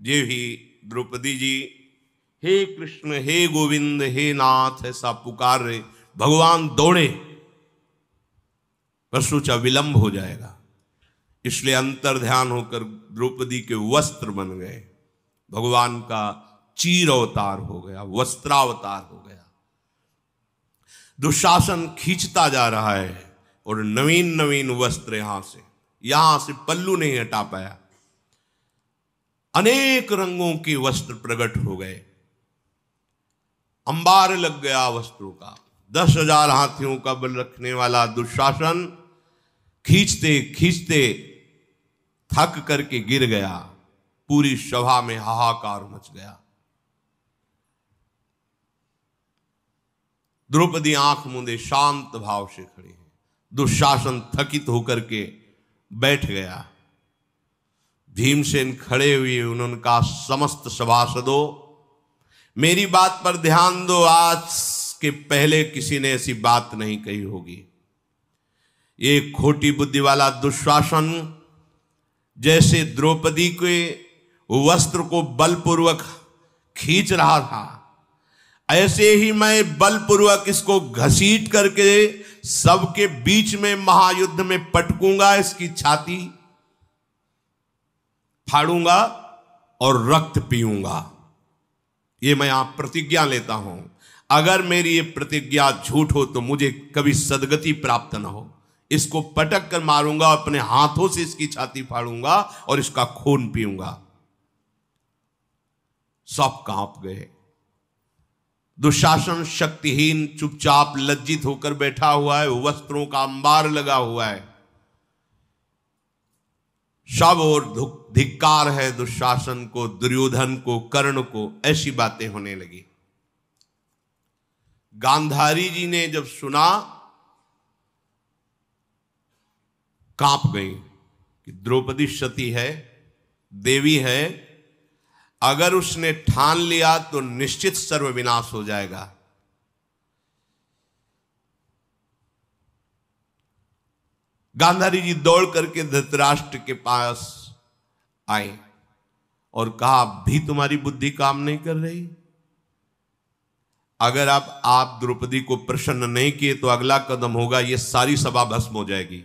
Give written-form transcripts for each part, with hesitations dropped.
जे ही द्रौपदी जी हे कृष्ण हे गोविंद हे नाथ ऐसा पुकार रहे, भगवान दौड़े, पर सोचा विलंब हो जाएगा, इसलिए अंतर ध्यान होकर द्रौपदी के वस्त्र बन गए। भगवान का चीर अवतार हो गया, वस्त्रावतार हो गया। दुशासन खींचता जा रहा है और नवीन नवीन वस्त्र यहां से पल्लू नहीं हटा पाया। अनेक रंगों के वस्त्र प्रकट हो गए, अंबार लग गया वस्त्रों का। 10,000 हाथियों का बल रखने वाला दुशासन खींचते खींचते थक करके गिर गया। पूरी सभा में हाहाकार मच गया। द्रौपदी आंख मूंदे शांत भाव से खड़ी है। दुशासन थकित होकर के बैठ गया। भीमसेन खड़े हुए, उन्होंने कहा समस्त सभासदों मेरी बात पर ध्यान दो, आज के पहले किसी ने ऐसी बात नहीं कही होगी। ये खोटी बुद्धि वाला दुशासन जैसे द्रौपदी के वस्त्र को बलपूर्वक खींच रहा था, ऐसे ही मैं बलपूर्वक इसको घसीट करके सबके बीच में महायुद्ध में पटकूंगा, इसकी छाती फाड़ूंगा और रक्त पीऊंगा। ये मैं आप प्रतिज्ञा लेता हूं। अगर मेरी ये प्रतिज्ञा झूठ हो तो मुझे कभी सदगति प्राप्त न हो। इसको पटक कर मारूंगा, अपने हाथों से इसकी छाती फाड़ूंगा और इसका खून पीऊंगा। सब कांप गए। दुशासन शक्तिहीन चुपचाप लज्जित होकर बैठा हुआ है, वस्त्रों का अंबार लगा हुआ है। सब और धिक्कार है दुशासन को, दुर्योधन को, कर्ण को, ऐसी बातें होने लगी। गांधारी जी ने जब सुना कांप गई कि द्रौपदी सती है, देवी है, अगर उसने ठान लिया तो निश्चित सर्वविनाश हो जाएगा। गांधारी जी दौड़ करके धृतराष्ट्र के पास आए और कहा भी तुम्हारी बुद्धि काम नहीं कर रही। अगर आप द्रौपदी को प्रसन्न नहीं किए तो अगला कदम होगा ये सारी सभा भस्म हो जाएगी।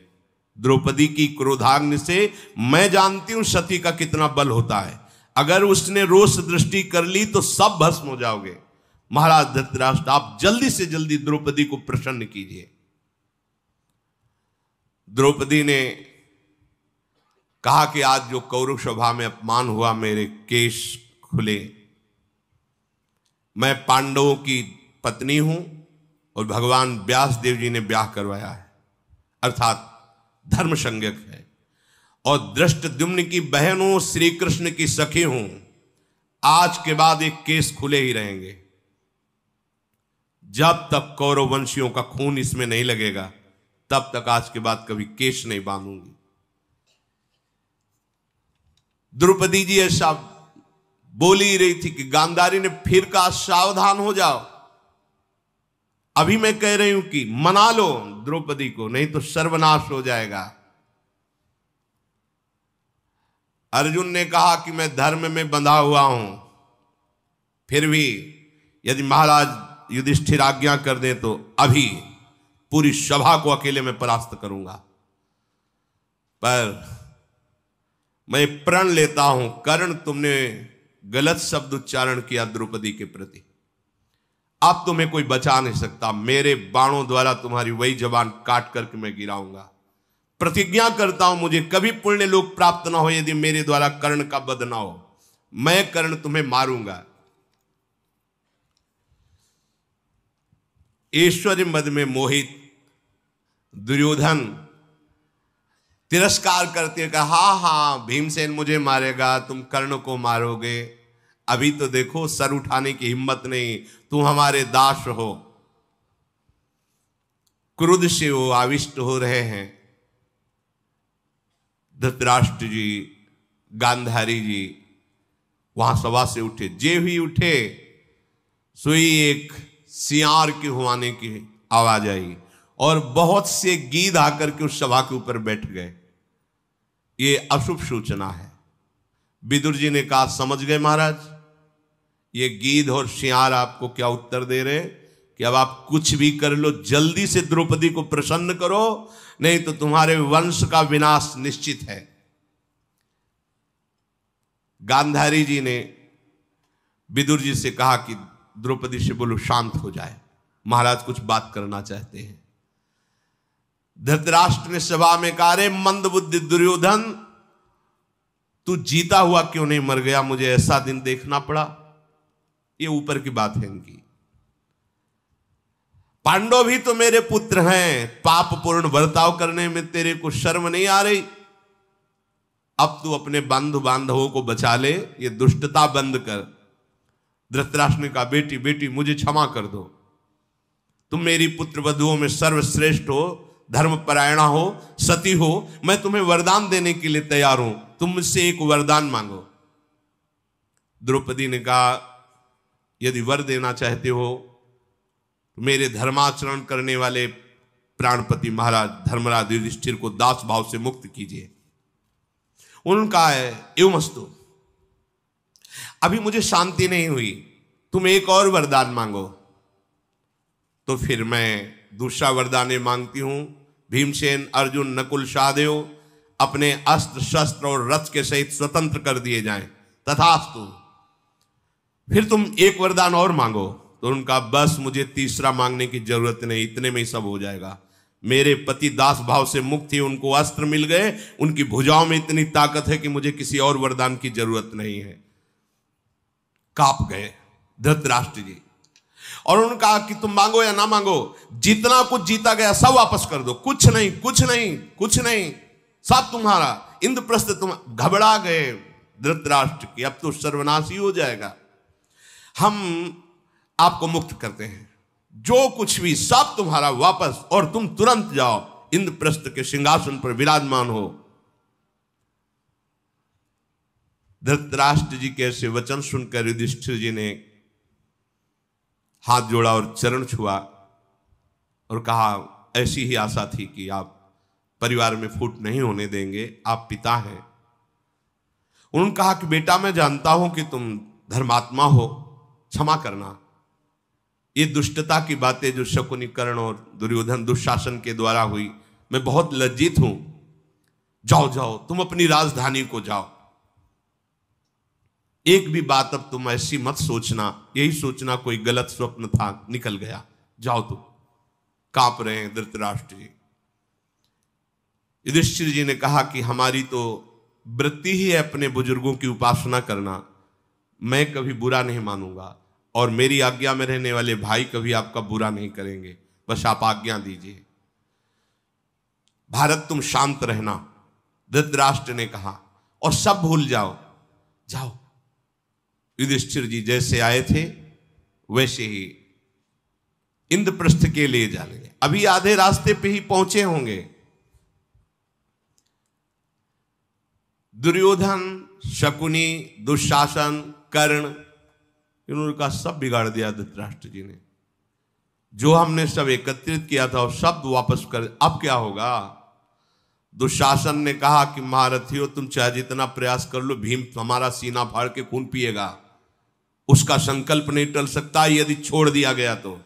द्रौपदी की क्रोधाग्नि से मैं जानती हूं सती का कितना बल होता है। अगर उसने रोष दृष्टि कर ली तो सब भस्म हो जाओगे। महाराज धृतराष्ट्र आप जल्दी से जल्दी द्रौपदी को प्रसन्न कीजिए। द्रौपदी ने कहा कि आज जो कौरव सभा में अपमान हुआ, मेरे केश खुले, मैं पांडवों की पत्नी हूं और भगवान व्यास देव जी ने ब्याह करवाया है, अर्थात धर्म संज्ञक है, और दृष्टद्युम्न की बहन हूं, श्री कृष्ण की सखी हूं। आज के बाद एक केस खुले ही रहेंगे। जब तक कौरव वंशियों का खून इसमें नहीं लगेगा तब तक आज के बाद कभी केश नहीं बांधूंगी। द्रौपदी जी ऐसा बोल ही रही थी कि गांधारी ने फिर कहा सावधान हो जाओ। अभी मैं कह रही हूं कि मना लो द्रौपदी को, नहीं तो सर्वनाश हो जाएगा। अर्जुन ने कहा कि मैं धर्म में बंधा हुआ हूं, फिर भी यदि महाराज युधिष्ठिर आज्ञा कर दे तो अभी पूरी सभा को अकेले में परास्त करूंगा। पर मैं प्रण लेता हूं कर्ण, तुमने गलत शब्द उच्चारण किया द्रौपदी के प्रति, अब तुम्हें कोई बचा नहीं सकता। मेरे बाणों द्वारा तुम्हारी वही जबान काट करके मैं गिराऊंगा। प्रतिज्ञा करता हूं मुझे कभी पुण्य लोक प्राप्त ना हो यदि मेरे द्वारा कर्ण का वध ना हो। मैं कर्ण तुम्हें मारूंगा। ऐश्वर्य मद में मोहित दुर्योधन तिरस्कार करते कहा हाँ हाँ भीमसेन मुझे मारेगा, तुम कर्ण को मारोगे। अभी तो देखो सर उठाने की हिम्मत नहीं, तुम हमारे दास हो। क्रोध से वो आविष्ट हो रहे हैं। धृतराष्ट्र जी, गांधारी जी वहां सभा से उठे। जे ही उठे सोई एक सियार के हुआने की आवाज आई और बहुत से गीध आकर के उस सभा के ऊपर बैठ गए। ये अशुभ सूचना है। विदुर जी ने कहा, समझ गए महाराज, ये गीध और सियार आपको क्या उत्तर दे रहे हैं कि अब आप कुछ भी कर लो, जल्दी से द्रौपदी को प्रसन्न करो, नहीं तो तुम्हारे वंश का विनाश निश्चित है। गांधारी जी ने विदुर जी से कहा कि द्रौपदी से बोलो शांत हो जाए, महाराज कुछ बात करना चाहते हैं। धृतराष्ट्र ने सभा में कहा, रे मंदबुद्धि दुर्योधन, तू जीता हुआ क्यों नहीं मर गया, मुझे ऐसा दिन देखना पड़ा। ये ऊपर की बात है इनकी। पांडव भी तो मेरे पुत्र हैं, पाप पूर्ण बर्ताव करने में तेरे को शर्म नहीं आ रही? अब तू अपने बंधु बांधवों को बचा ले, ये दुष्टता बंद कर। धृतराष्ट्र ने कहा, बेटी बेटी मुझे क्षमा कर दो, तुम मेरी पुत्र वधुओं में सर्वश्रेष्ठ हो, धर्मपरायणा हो, सती हो, मैं तुम्हें वरदान देने के लिए तैयार हूं, तुम मुझसे एक वरदान मांगो। द्रौपदी ने कहा, यदि वर देना चाहते हो तो मेरे धर्माचरण करने वाले प्राणपति महाराज धर्मराज युधिष्ठिर को दास भाव से मुक्त कीजिए। उनका है एवमस्तु, अभी मुझे शांति नहीं हुई, तुम एक और वरदान मांगो। तो फिर मैं दूसरा वरदान मांगती हूं, भीमसेन अर्जुन नकुल सहदेव अपने अस्त्र शस्त्र और रथ के सहित स्वतंत्र कर दिए जाएं, तथास्तु। फिर तुम एक वरदान और मांगो। तो उनका, बस मुझे तीसरा मांगने की जरूरत नहीं, इतने में ही सब हो जाएगा। मेरे पति दास भाव से मुक्त ही उनको अस्त्र मिल गए, उनकी भुजाओं में इतनी ताकत है कि मुझे किसी और वरदान की जरूरत नहीं है। कांप गए धृतराष्ट्र जी और उन्होंने कहा कि तुम मांगो या ना मांगो, जितना कुछ जीता गया सब वापस कर दो, कुछ नहीं कुछ नहीं कुछ नहीं, सब तुम्हारा। इंद्रप्रस्थ तुम। घबरा गए धृतराष्ट्र की, अब तो सर्वनाश ही हो जाएगा, हम आपको मुक्त करते हैं, जो कुछ भी सब तुम्हारा वापस, और तुम तुरंत जाओ इंद्रप्रस्थ के सिंहासन पर विराजमान हो। धृतराष्ट्र जी के ऐसे वचन सुनकर युधिष्ठिर जी ने हाथ जोड़ा और चरण छुआ और कहा, ऐसी ही आशा थी कि आप परिवार में फूट नहीं होने देंगे, आप पिता हैं। उन्होंने कहा कि बेटा मैं जानता हूं कि तुम धर्मात्मा हो, क्षमा करना। ये दुष्टता की बातें जो शकुनी कर्ण और दुर्योधन दुशासन के द्वारा हुई, मैं बहुत लज्जित हूं। जाओ जाओ तुम अपनी राजधानी को जाओ, एक भी बात अब तुम ऐसी मत सोचना, यही सोचना कोई गलत स्वप्न था, निकल गया, जाओ तुम। कांप रहे हैं धृतराष्ट्र जी। युधिष्ठिर जी ने कहा कि हमारी तो वृत्ति ही है अपने बुजुर्गों की उपासना करना, मैं कभी बुरा नहीं मानूंगा, और मेरी आज्ञा में रहने वाले भाई कभी आपका बुरा नहीं करेंगे, बस आप आज्ञा दीजिए। भारत तुम शांत रहना, धृतराष्ट्र ने कहा, और सब भूल जाओ, जाओ। युधिष्ठिर जी जैसे आए थे वैसे ही इंद्रप्रस्थ के लिए जाएंगे, अभी आधे रास्ते पे ही पहुंचे होंगे। दुर्योधन, शकुनी, दुशासन, कर्ण, इन्होंने का सब बिगाड़ दिया धृतराष्ट्र जी ने। जो हमने सब एकत्रित किया था और सब वापस कर, अब क्या होगा? दुशासन ने कहा कि महारथियों तुम चाहे जितना प्रयास कर लो, भीम हमारा सीना फाड़ के खून पिएगा, उसका संकल्प नहीं टल सकता यदि छोड़ दिया गया तो।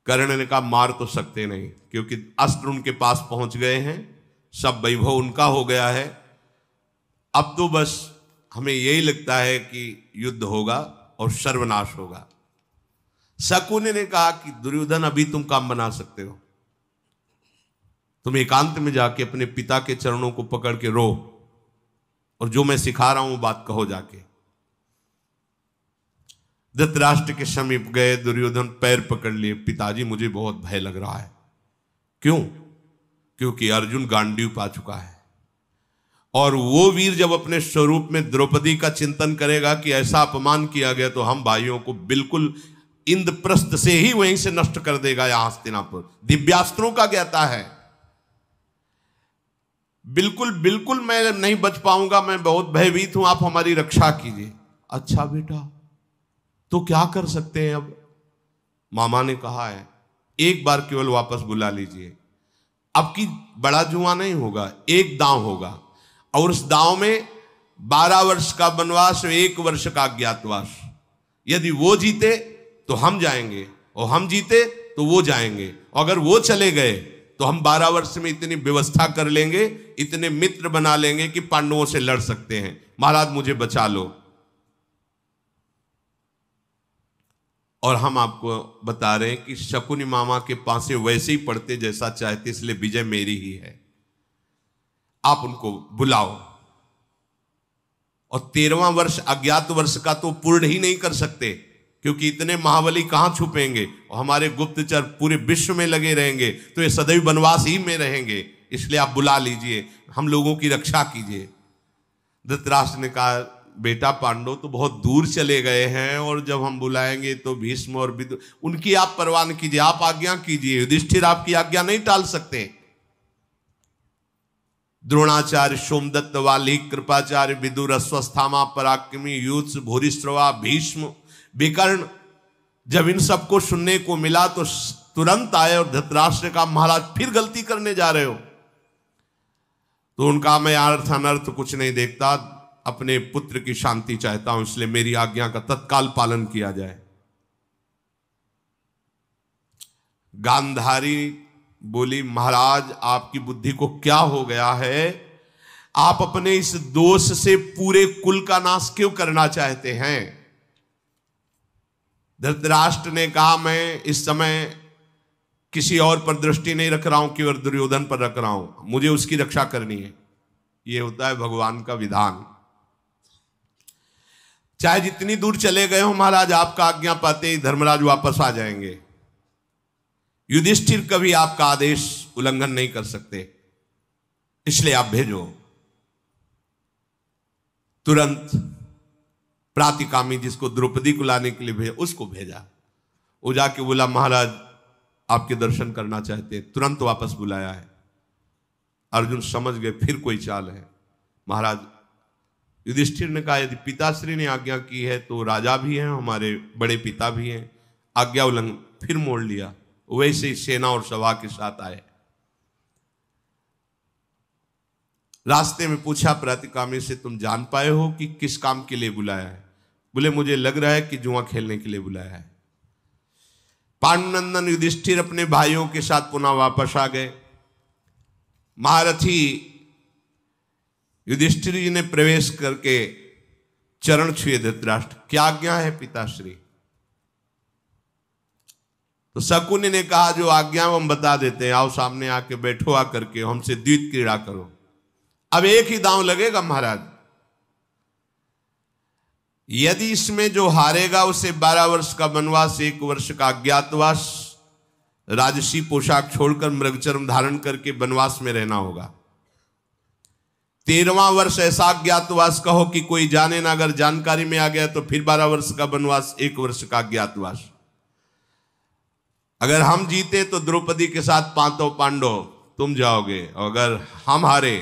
कर्ण ने कहा मार तो सकते नहीं, क्योंकि अस्त्र उनके पास पहुंच गए हैं, सब वैभव उनका हो गया है, अब तो बस हमें यही लगता है कि युद्ध होगा और सर्वनाश होगा। शकुनी ने कहा कि दुर्योधन अभी तुम काम बना सकते हो, तुम एकांत में जाके अपने पिता के चरणों को पकड़ के रो, और जो मैं सिखा रहा हूं वो बात कहो जाके। धृतराष्ट्र के समीप गए, दुर्योधन पैर पकड़ लिए, पिताजी मुझे बहुत भय लग रहा है। क्यों? क्योंकि अर्जुन गांडीव पा चुका है, और वो वीर जब अपने स्वरूप में द्रौपदी का चिंतन करेगा कि ऐसा अपमान किया गया, तो हम भाइयों को बिल्कुल इंद्रप्रस्थ से ही वहीं से नष्ट कर देगा। यहां हस्तिनापुर दिव्यास्त्रों का ज्ञाता है, बिल्कुल बिल्कुल मैं नहीं बच पाऊंगा, मैं बहुत भयभीत हूं, आप हमारी रक्षा कीजिए। अच्छा बेटा तो क्या कर सकते हैं अब? मामा ने कहा है एक बार केवल वापस बुला लीजिए, अब की बड़ा जुआ नहीं होगा, एक दांव होगा, और उस दांव में 12 वर्ष का वनवास और 1 वर्ष का अज्ञातवास। यदि वो जीते तो हम जाएंगे और हम जीते तो वो जाएंगे, और अगर वो चले गए तो हम 12 वर्ष में इतनी व्यवस्था कर लेंगे, इतने मित्र बना लेंगे कि पांडवों से लड़ सकते हैं। महाराज मुझे बचा लो। और हम आपको बता रहे हैं कि शकुनी मामा के पासे वैसे ही पढ़ते जैसा चाहते, इसलिए विजय मेरी ही है। आप उनको बुलाओ। और 13वां वर्ष अज्ञात वर्ष का तो पूर्ण ही नहीं कर सकते, क्योंकि इतने महाबली कहां छुपेंगे, और हमारे गुप्तचर पूरे विश्व में लगे रहेंगे, तो ये सदैव वनवास ही में रहेंगे। इसलिए आप बुला लीजिए, हम लोगों की रक्षा कीजिए। धृतराष्ट्र ने कहा, बेटा पांडव तो बहुत दूर चले गए हैं, और जब हम बुलाएंगे तो भीष्म और विदुर, उनकी आप परवाह न कीजिए, आप आज्ञा कीजिए। युधिष्ठिर आपकी आज्ञा नहीं टाल सकते। द्रोणाचार्य, सोमदत्त, वाली, कृपाचार्य, विदुर, अश्वस्थामा, पराक्रमी, युत्स, भूरिश्रवा, भीष्म, विकर्ण, जब इन सबको सुनने को मिला तो तुरंत आए और धृतराष्ट्र का, महाराज फिर गलती करने जा रहे हो। तो उनका, मैं अर्थ अनर्थ कुछ नहीं देखता, अपने पुत्र की शांति चाहता हूं, इसलिए मेरी आज्ञा का तत्काल पालन किया जाए। गांधारी बोली, महाराज आपकी बुद्धि को क्या हो गया है? आप अपने इस दोष से पूरे कुल का नाश क्यों करना चाहते हैं? धृतराष्ट्र ने कहा, मैं इस समय किसी और पर दृष्टि नहीं रख रहा हूं, केवल दुर्योधन पर रख रहा हूं, मुझे उसकी रक्षा करनी है। यह होता है भगवान का विधान। चाहे जितनी दूर चले गए हो महाराज, आपका आज्ञा पाते ही धर्मराज वापस आ जाएंगे। युधिष्ठिर कभी आपका आदेश उल्लंघन नहीं कर सकते, इसलिए आप भेजो। तुरंत प्रातिकामी, जिसको द्रौपदी को लाने के लिए भेजा, उसको भेजा। वो जाके बोला, महाराज आपके दर्शन करना चाहते, तुरंत वापस बुलाया है। अर्जुन समझ गए फिर कोई चाल है। महाराज युधिष्ठिर ने कहा, यदि पिताश्री ने आज्ञा की है तो राजा भी हैं, हमारे बड़े पिता भी हैं, आज्ञा उल्लंघन, फिर मोड़ लिया। वैसे ही सेना और सभा के साथ आए। रास्ते में पूछा प्रातिकामी से, तुम जान पाए हो कि किस काम के लिए बुलाया है? बोले, मुझे लग रहा है कि जुआ खेलने के लिए बुलाया है। पांडुनंदन युधिष्ठिर अपने भाइयों के साथ पुनः वापस आ गए। महारथी युधिष्ठिर जी ने प्रवेश करके चरण छुए धृतराष्ट्र, क्या आज्ञा है पिताश्री? तो शकुनी ने कहा, जो आज्ञा हम बता देते हैं, आओ सामने आके बैठो, आकर के हमसे द्वैत क्रीड़ा करो। अब एक ही दांव लगेगा महाराज, यदि इसमें जो हारेगा उसे 12 वर्ष का वनवास, 1 वर्ष का अज्ञातवास, राजसी पोशाक छोड़कर मृगचर्म धारण करके वनवास में रहना होगा। 13वां वर्ष ऐसा अज्ञातवास कहो कि कोई जाने ना, अगर जानकारी में आ गया तो फिर 12 वर्ष का वनवास, 1 वर्ष का अज्ञातवास। अगर हम जीते तो द्रौपदी के साथ 5 पांडव तुम जाओगे, और अगर हम हारे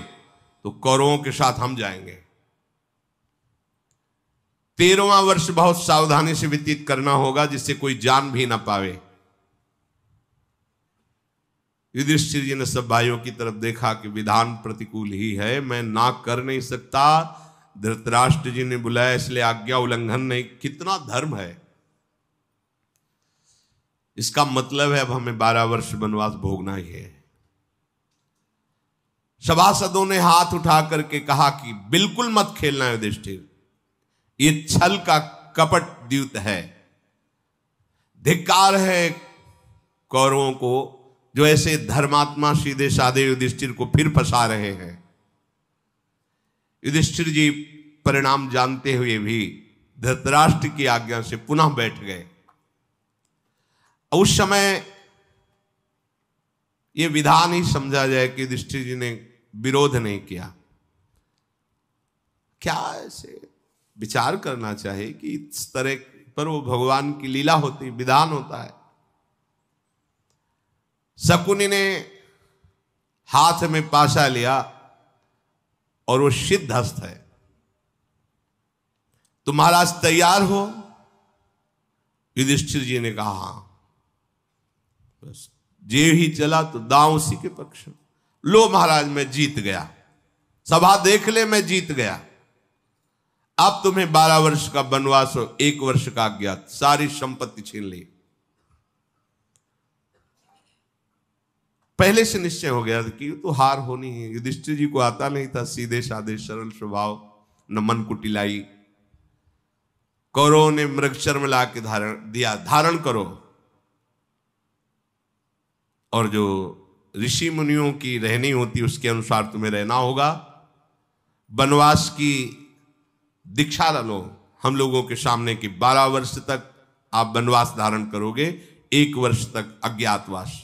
तो कौरवों के साथ हम जाएंगे। 13वां वर्ष बहुत सावधानी से व्यतीत करना होगा, जिससे कोई जान भी ना पावे। युधिष्ठिर जी ने सब भाइयों की तरफ देखा कि विधान प्रतिकूल ही है, मैं ना कर नहीं सकता। धृतराष्ट्र जी ने बुलाया, इसलिए आज्ञा उल्लंघन नहीं। कितना धर्म है! इसका मतलब है अब हमें 12 वर्ष वनवास भोगना ही है। सभासदों ने हाथ उठा करके कहा कि बिल्कुल मत खेलना युधिष्ठिर, ये छल का कपट द्यूत है। धिक्कार है कौरवों को, जो ऐसे धर्मात्मा सीधे साधे युधिष्ठिर को फिर फंसा रहे हैं। युधिष्ठिर जी परिणाम जानते हुए भी धृतराष्ट्र की आज्ञा से पुनः बैठ गए। उस समय यह विधान ही समझा जाए कि युधिष्ठिर जी ने विरोध नहीं किया। क्या ऐसे विचार करना चाहिए कि इस तरह पर वो भगवान की लीला होती, विधान होता है। शकुनी ने हाथ में पाशा लिया और वो सिद्ध हस्त है। तो महाराज तैयार हो? युधिष्ठिर जी ने कहा हां। बस जे ही चला तो दांव उसी के पक्ष। लो महाराज मैं जीत गया। सभा देख ले, मैं जीत गया। अब तुम्हें 12 वर्ष का वनवास हो, 1 वर्ष का अज्ञात, सारी संपत्ति छीन ली। पहले से निश्चय हो गया कि तो हार होनी है। युधिष्ठिर जी को आता नहीं था सीधे साधे सरल स्वभाव, न मन कुटिलाई। कौरवों ने मृग चर्म ला के धारण करो, और जो ऋषि मुनियों की रहनी होती उसके अनुसार तुम्हें रहना होगा। वनवास की दीक्षा लो हम लोगों के सामने कि 12 वर्ष तक आप वनवास धारण करोगे, 1 वर्ष तक अज्ञातवास।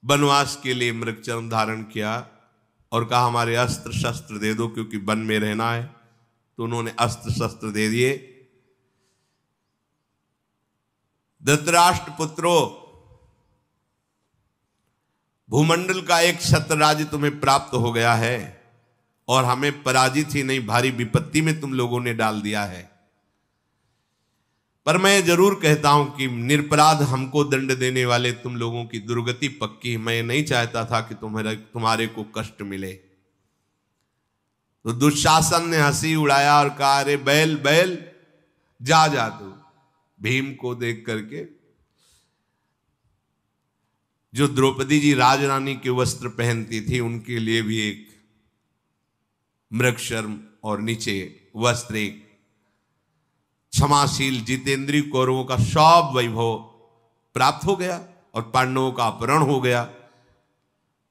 वनवास के लिए मृग चर्म धारण किया और कहा हमारे अस्त्र शस्त्र दे दो, क्योंकि वन में रहना है। तो उन्होंने अस्त्र शस्त्र दे दिए। धृतराष्ट्र पुत्रों, भूमंडल का एक छत्र राज्य तुम्हें प्राप्त हो गया है, और हमें पराजित ही नहीं भारी विपत्ति में तुम लोगों ने डाल दिया है। पर मैं जरूर कहता हूं कि निरपराध हमको दंड देने वाले तुम लोगों की दुर्गति पक्की। मैं नहीं चाहता था कि तुम्हारे को कष्ट मिले। तो दुशासन ने हंसी उड़ाया और कहा अरे बैल बैल जा तू। भीम को देख करके, जो द्रौपदी जी राजरानी के वस्त्र पहनती थी, उनके लिए भी एक मृगशर्म और नीचे वस्त्र, एक क्षमाशील जितेंद्रीय कौरवों का सब वैभव प्राप्त हो गया और पांडवों का अपहरण हो गया।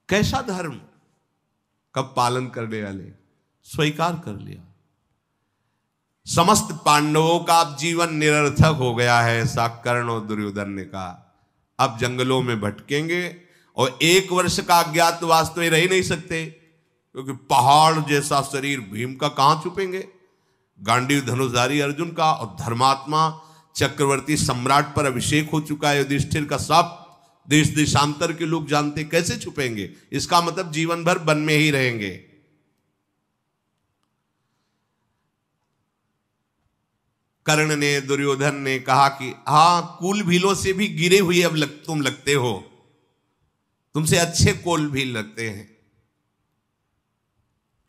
कैसा धर्म कब पालन करने वाले स्वीकार कर लिया। समस्त पांडवों का अब जीवन निरर्थक हो गया है, ऐसा कर्ण और दुर्योधन ने कहा। अब जंगलों में भटकेंगे और 1 वर्ष का अज्ञातवास तो रह ही नहीं सकते, क्योंकि पहाड़ जैसा शरीर भीम का कहां छुपेंगे। गांडीव धनुषधारी अर्जुन का और धर्मात्मा चक्रवर्ती सम्राट पर अभिषेक हो चुका है युधिष्ठिर का, सब देश देशांतर के लोग जानते, कैसे छुपेंगे। इसका मतलब जीवन भर वन में ही रहेंगे। कर्ण ने, दुर्योधन ने कहा कि हां, कुल भीलों से भी गिरे हुए अब तुम लगते हो, तुमसे अच्छे कोल भील लगते हैं।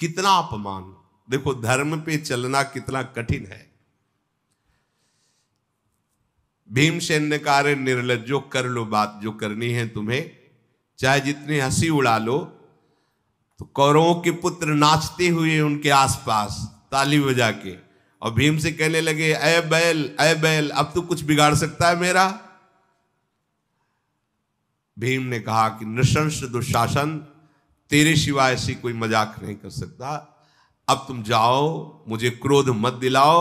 कितना अपमान। देखो धर्म पे चलना कितना कठिन है। भीमसेन ने कहा रे निर्लज्जो, कर लो बात जो करनी है तुम्हें, चाहे जितनी हंसी उड़ा लो। तो कौरवों के पुत्र नाचते हुए उनके आसपास ताली बजा के, और भीम से कहने लगे ऐ बैल अब तू कुछ बिगाड़ सकता है मेरा। भीम ने कहा कि नृशंस दुशासन, तेरे सिवा ऐसी कोई मजाक नहीं कर सकता। अब तुम जाओ, मुझे क्रोध मत दिलाओ।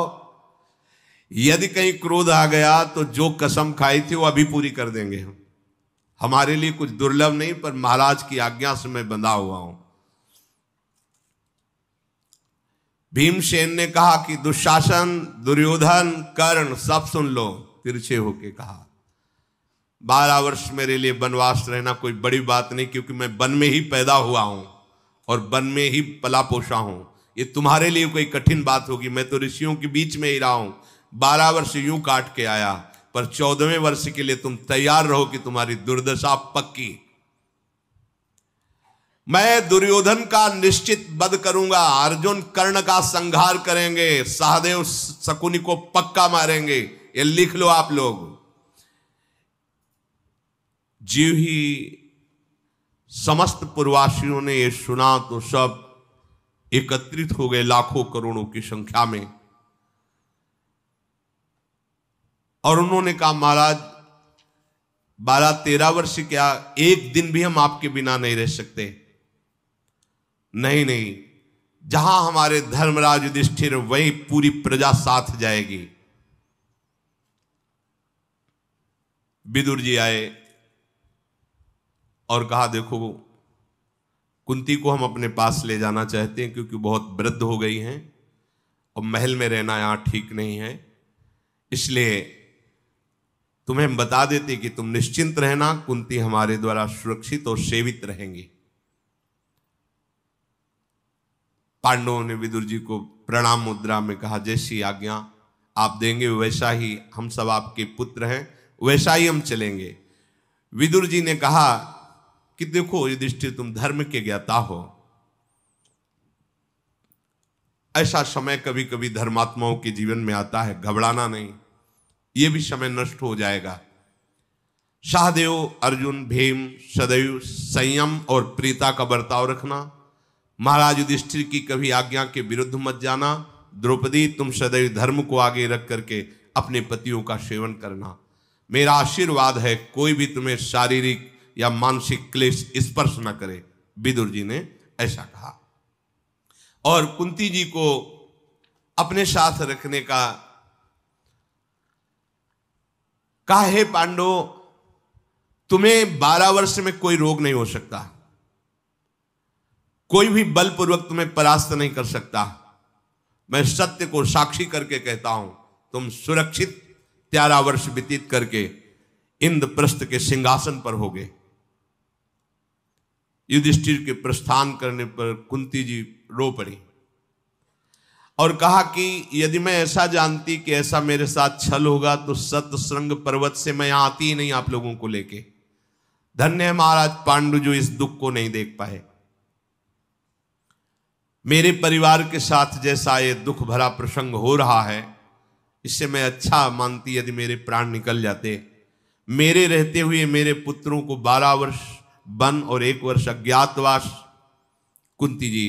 यदि कहीं क्रोध आ गया तो जो कसम खाई थी वो अभी पूरी कर देंगे हम। हमारे लिए कुछ दुर्लभ नहीं, पर महाराज की आज्ञा से मैं बंधा हुआ हूं। भीमसेन ने कहा कि दुशासन, दुर्योधन, कर्ण सब सुन लो। तिरछे होके कहा 12 वर्ष मेरे लिए वनवास रहना कोई बड़ी बात नहीं, क्योंकि मैं वन में ही पैदा हुआ हूं और वन में ही पला पोषा हूं। ये तुम्हारे लिए कोई कठिन बात होगी। मैं तो ऋषियों के बीच में ही रहा हूं, 12 वर्ष यूं काट के आया, पर 14वें वर्ष के लिए तुम तैयार रहो कि तुम्हारी दुर्दशा पक्की। मैं दुर्योधन का निश्चित वध करूंगा, अर्जुन कर्ण का संहार करेंगे, सहदेव शकुनी को पक्का मारेंगे। ये लिख लो आप लोग। जीव ही समस्त पूर्ववासियों ने ये सुना तो सब एकत्रित हो गए, लाखों करोड़ों की संख्या में, और उन्होंने कहा महाराज 12-13 वर्ष क्या, एक दिन भी हम आपके बिना नहीं रह सकते। नहीं, जहां हमारे धर्मराज युधिष्ठिर वहीं पूरी प्रजा साथ जाएगी। विदुर जी आए और कहा देखो कुंती को हम अपने पास ले जाना चाहते हैं, क्योंकि बहुत वृद्ध हो गई हैं और महल में रहना यहां ठीक नहीं है। इसलिए तुम्हें हम बता देते कि तुम निश्चिंत रहना, कुंती हमारे द्वारा सुरक्षित और सेवित रहेंगी। पांडवों ने विदुर जी को प्रणाम मुद्रा में कहा जैसी आज्ञा आप देंगे वैसा ही, हम सब आपके पुत्र हैं, वैसा ही हम चलेंगे। विदुर जी ने कहा कि देखो युधिष्ठिर, तुम धर्म के ज्ञाता हो। ऐसा समय कभी कभी धर्मात्माओं के जीवन में आता है, घबराना नहीं, ये भी समय नष्ट हो जाएगा। सहदेव, अर्जुन, भीम सदैव संयम और प्रीता का बर्ताव रखना। महाराज युधिष्ठिर की कभी आज्ञा के विरुद्ध मत जाना। द्रौपदी, तुम सदैव धर्म को आगे रख करके अपने पतियों का सेवन करना। मेरा आशीर्वाद है, कोई भी तुम्हें शारीरिक या मानसिक क्लेश स्पर्श न करे। विदुर जी ने ऐसा कहा। और कुंती जी को अपने साथ रखने का कहा, हे पांडवों, तुम्हें 12 वर्ष में कोई रोग नहीं हो सकता, कोई भी बलपूर्वक तुम्हें परास्त नहीं कर सकता। मैं सत्य को साक्षी करके कहता हूं, तुम सुरक्षित 13 वर्ष व्यतीत करके इंद्रप्रस्थ के सिंहासन पर होगे। युधिष्ठिर के प्रस्थान करने पर कुंती जी रो पड़ी और कहा कि यदि मैं ऐसा जानती कि ऐसा मेरे साथ छल होगा तो सतसंग पर्वत से मैं यहां आती ही नहीं आप लोगों को लेके। धन्य है महाराज पांडु जो इस दुख को नहीं देख पाए। मेरे परिवार के साथ जैसा ये दुख भरा प्रसंग हो रहा है, इससे मैं अच्छा मानती यदि मेरे प्राण निकल जाते। मेरे रहते हुए मेरे पुत्रों को 12 वर्ष वन और 1 वर्ष अज्ञातवास। कुंती जी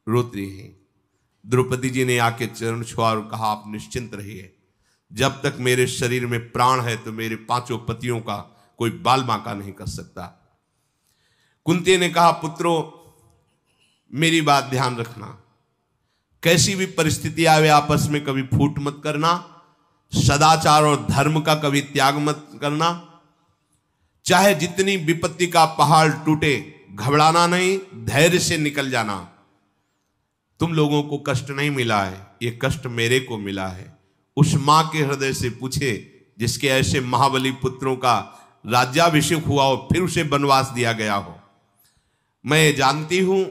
रोती हैं। द्रौपदी जी ने आके चरण छुआ और कहा, आप निश्चिंत रहिए, जब तक मेरे शरीर में प्राण है तो मेरे 5 पतियों का कोई बाल बांका नहीं कर सकता। कुंती ने कहा, पुत्रों मेरी बात ध्यान रखना, कैसी भी परिस्थिति आवे आपस में कभी फूट मत करना, सदाचार और धर्म का कभी त्याग मत करना। चाहे जितनी विपत्ति का पहाड़ टूटे, घबराना नहीं, धैर्य से निकल जाना। तुम लोगों को कष्ट नहीं मिला है, ये कष्ट मेरे को मिला है। उस मां के हृदय से पूछे जिसके ऐसे महाबली पुत्रों का राज्याभिषेक हुआ हो, फिर उसे वनवास दिया गया हो। मैं जानती हूं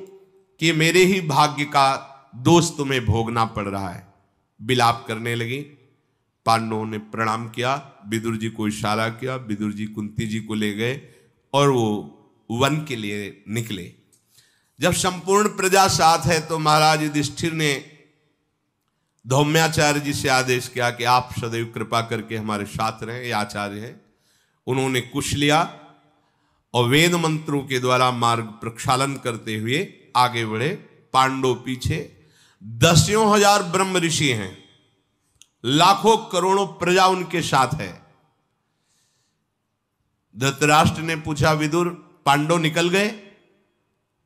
कि मेरे ही भाग्य का दोष तुम्हें भोगना पड़ रहा है। विलाप करने लगी। पांडवों ने प्रणाम किया, विदुर जी को इशारा किया, विदुर जी कुंती जी को ले गए और वो वन के लिए निकले। जब संपूर्ण प्रजा साथ है तो महाराज युधिष्ठिर ने धौम्याचार्य जी से आदेश किया कि आप सदैव कृपा करके हमारे साथ रहें, ये आचार्य हैं। उन्होंने कुश लिया और वेद मंत्रों के द्वारा मार्ग प्रक्षालन करते हुए आगे बढ़े। पांडव पीछे। 10,000 ब्रह्म ऋषि हैं, लाखों करोड़ों प्रजा उनके साथ है। धृतराष्ट्र ने पूछा, विदुर पांडव निकल गए?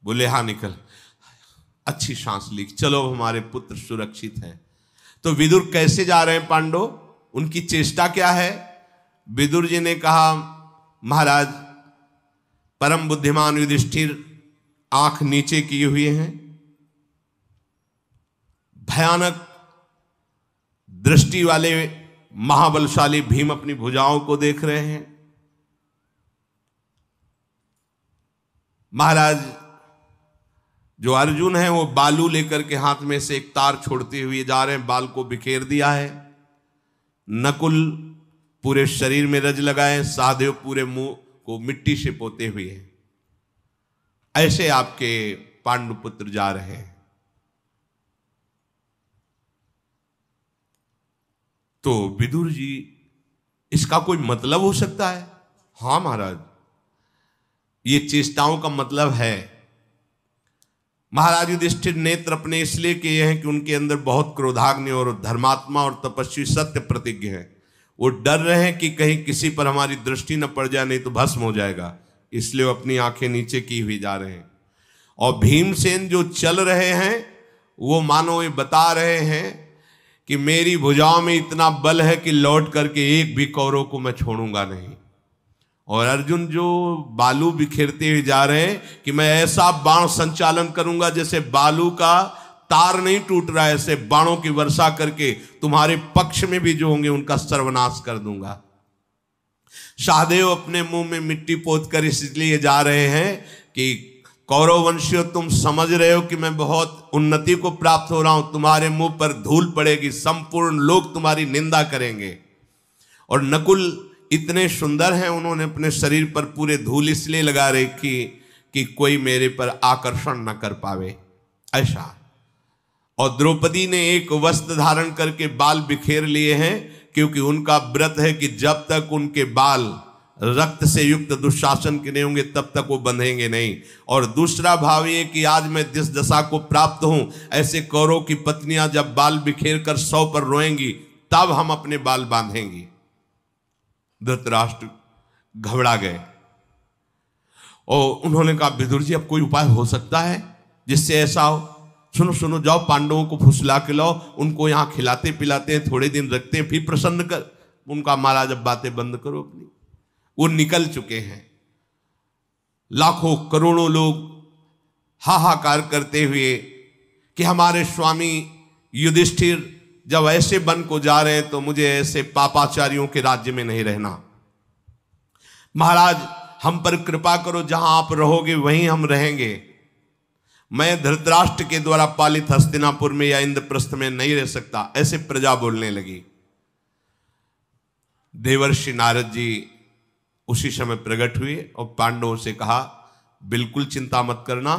बोले हाँ निकल। अच्छी सांस ली, चलो हमारे पुत्र सुरक्षित हैं। तो विदुर कैसे जा रहे हैं पांडव, उनकी चेष्टा क्या है? विदुर जी ने कहा, महाराज परम बुद्धिमान युधिष्ठिर आंख नीचे किए हुए हैं, भयानक दृष्टि वाले महाबलशाली भीम अपनी भुजाओं को देख रहे हैं। महाराज जो अर्जुन है वो बालू लेकर के हाथ में से एक तार छोड़ते हुए जा रहे हैं, बाल को बिखेर दिया है। नकुल पूरे शरीर में रज लगाए, सहदेव पूरे मुंह को मिट्टी से पोते हुए हैं। ऐसे आपके पांडुपुत्र जा रहे हैं। तो विदुर जी, इसका कोई मतलब हो सकता है? हां महाराज, ये चेष्टाओं का मतलब है। महाराज युधिष्ठिर नेत्र अपने इसलिए किए हैं कि उनके अंदर बहुत क्रोधाग्नि और धर्मात्मा और तपस्वी सत्य प्रतिज्ञ है। वो डर रहे हैं कि कहीं किसी पर हमारी दृष्टि न पड़ जाए, नहीं तो भस्म हो जाएगा, इसलिए वो अपनी आंखें नीचे की हुई जा रहे हैं। और भीमसेन जो चल रहे हैं वो मानो ये बता रहे हैं कि मेरी भुजाओं में इतना बल है कि लौट करके एक भी कौरव को मैं छोड़ूंगा नहीं। और अर्जुन जो बालू बिखेरते हुए जा रहे हैं कि मैं ऐसा बाण संचालन करूंगा जैसे बालू का तार नहीं टूट रहा है, ऐसे बाणों की वर्षा करके तुम्हारे पक्ष में भी जो होंगे उनका सर्वनाश कर दूंगा। सहदेव अपने मुंह में मिट्टी पोत कर इसलिए जा रहे हैं कि कौरव वंशियों, तुम समझ रहे हो कि मैं बहुत उन्नति को प्राप्त हो रहा हूं, तुम्हारे मुंह पर धूल पड़ेगी, संपूर्ण लोग तुम्हारी निंदा करेंगे। और नकुल इतने सुंदर हैं, उन्होंने अपने शरीर पर पूरे धूल इसलिए लगा रखी कि कोई मेरे पर आकर्षण न कर पावे, ऐसा। और द्रौपदी ने एक वस्त्र धारण करके बाल बिखेर लिए हैं, क्योंकि उनका व्रत है कि जब तक उनके बाल रक्त से युक्त दुशासन के नहीं होंगे तब तक वो बंधेंगे नहीं। और दूसरा भाव ये कि आज मैं जिस दशा को प्राप्त हूं, ऐसे कौरव की पत्नियां जब बाल बिखेर कर 100 पर रोएंगी तब हम अपने बाल बांधेंगी। धृतराष्ट्र घबरा गए और उन्होंने कहा, विदुर जी अब कोई उपाय हो सकता है जिससे ऐसा हो? सुनो सुनो, जाओ पांडवों को फुसला के लाओ, उनको यहां खिलाते पिलाते हैं, थोड़े दिन रखते हैं, फिर प्रसन्न कर उनका। महाराज अब बातें बंद करो अपनी। वो निकल चुके हैं। लाखों करोड़ों लोग हाहाकार करते हुए कि हमारे स्वामी युधिष्ठिर जब ऐसे वन को जा रहे हैं तो मुझे ऐसे पापाचारियों के राज्य में नहीं रहना। महाराज हम पर कृपा करो, जहां आप रहोगे वहीं हम रहेंगे। मैं धृतराष्ट्र के द्वारा पालित हस्तिनापुर में या इंद्रप्रस्थ में नहीं रह सकता, ऐसे प्रजा बोलने लगी। देवर्षि नारद जी उसी समय प्रकट हुए और पांडवों से कहा, बिल्कुल चिंता मत करना,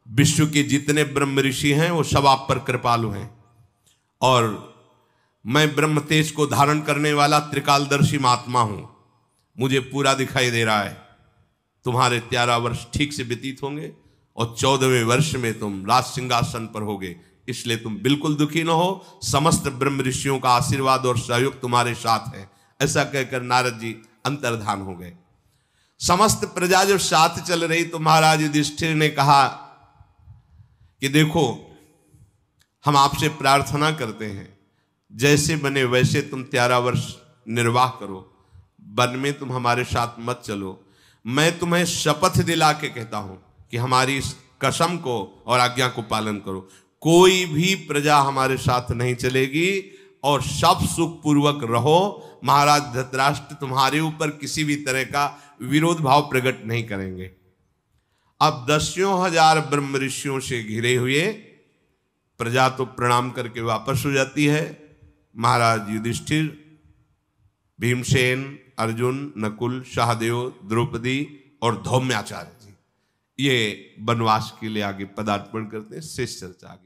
विश्व के जितने ब्रह्म ऋषि हैं वो सब आप पर कृपालु हैं, और मैं ब्रह्म तेज को धारण करने वाला त्रिकालदर्शी महात्मा हूं। मुझे पूरा दिखाई दे रहा है तुम्हारे 13 वर्ष ठीक से व्यतीत होंगे और 14वें वर्ष में तुम राज सिंहासन पर होगे, इसलिए तुम बिल्कुल दुखी न हो। समस्त ब्रह्म ऋषियों का आशीर्वाद और सहयोग तुम्हारे साथ है। ऐसा कहकर नारद जी अंतर्धान हो गए। समस्त प्रजा जब साथ चल रही तो महाराज युधिष्ठिर ने कहा कि देखो, हम आपसे प्रार्थना करते हैं, जैसे बने वैसे तुम 13 वर्ष निर्वाह करो, वन में तुम हमारे साथ मत चलो। मैं तुम्हें शपथ दिला के कहता हूं कि हमारी इस कसम को और आज्ञा को पालन करो। कोई भी प्रजा हमारे साथ नहीं चलेगी और सब सुख पूर्वक रहो। महाराज धृतराष्ट्र तुम्हारे ऊपर किसी भी तरह का विरोध भाव प्रकट नहीं करेंगे। अब 10,000 ब्रह्म ऋषियों से घिरे हुए प्रजा तो प्रणाम करके वापस हो जाती है। महाराज युधिष्ठिर, भीमसेन, अर्जुन, नकुल, सहदेव, द्रौपदी और धौम्याचार्य जी ये वनवास के लिए आगे पदार्पण करते हैं। शेष चर्चा आगे।